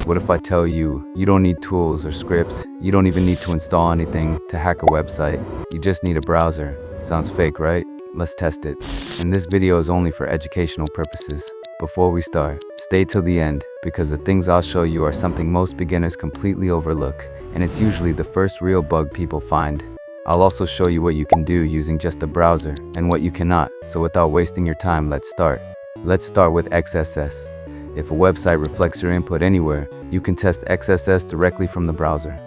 What if I tell you, you don't need tools or scripts, you don't even need to install anything to hack a website, you just need a browser? Sounds fake, right? Let's test it. And this video is only for educational purposes. Before we start, stay till the end, because the things I'll show you are something most beginners completely overlook, and it's usually the first real bug people find. I'll also show you what you can do using just a browser, and what you cannot, so without wasting your time, let's start. Let's start with XSS. If a website reflects your input anywhere, you can test XSS directly from the browser.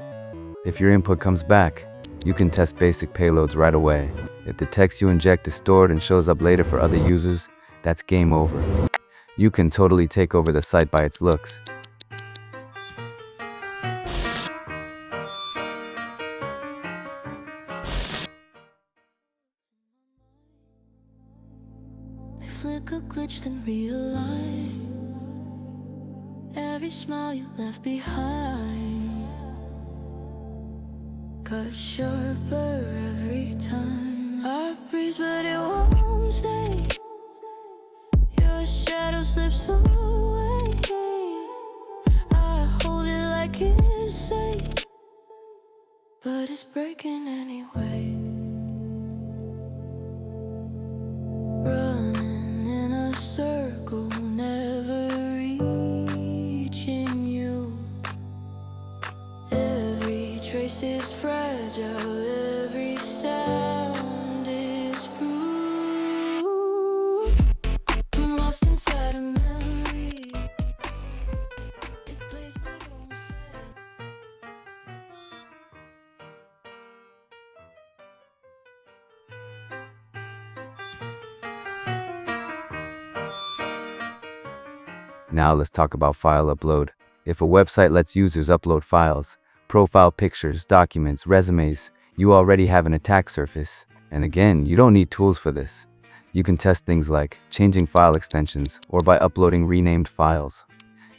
If your input comes back, you can test basic payloads right away. If the text you inject is stored and shows up later for other users, that's game over. You can totally take over the site by its looks. Flicker glitch then realign every smile you left behind. Cut sharper every time I breathe, but it won't stay. Your shadow slips away. I hold it like it's safe, but it's breaking anyway. Running in a circle, never reaching you. Every trace is fragile, every sound is proof. I'm lost inside a memory. It plays but won't say. Now let's talk about file upload. If a website lets users upload files, profile pictures, documents, resumes, you already have an attack surface. And again, you don't need tools for this. You can test things like changing file extensions or by uploading renamed files.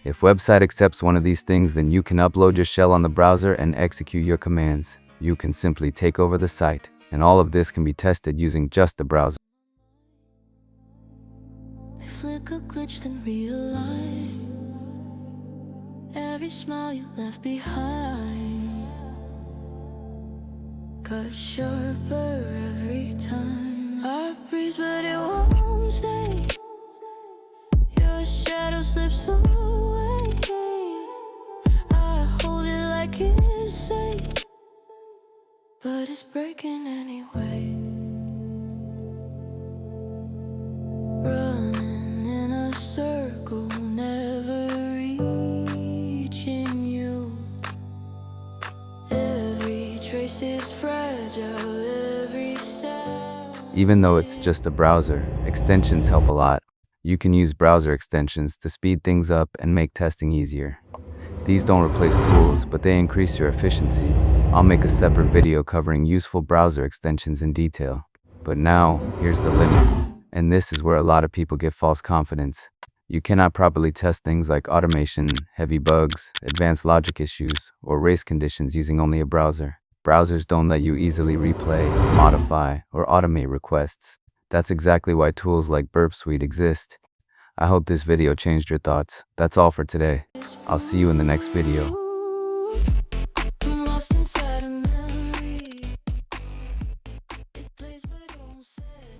If website accepts one of these things, then you can upload your shell on the browser and execute your commands. You can simply take over the site, and all of this can be tested using just the browser. They flicker glitch then realign every smile you left behind. Cut sharper every time I breathe, but it won't stay. Your shadow slips away. I hold it like it's safe, but it's breaking anyway. Running in a circle, never reaching you. Every trace is fragile, every sound. Even though it's just a browser, extensions help a lot. You can use browser extensions to speed things up and make testing easier. These don't replace tools, but they increase your efficiency. I'll make a separate video covering useful browser extensions in detail. But now, here's the limit. And this is where a lot of people get false confidence. You cannot properly test things like automation, heavy bugs, advanced logic issues, or race conditions using only a browser. Browsers don't let you easily replay, modify, or automate requests. That's exactly why tools like Burp Suite exist. I hope this video changed your thoughts. That's all for today. I'll see you in the next video.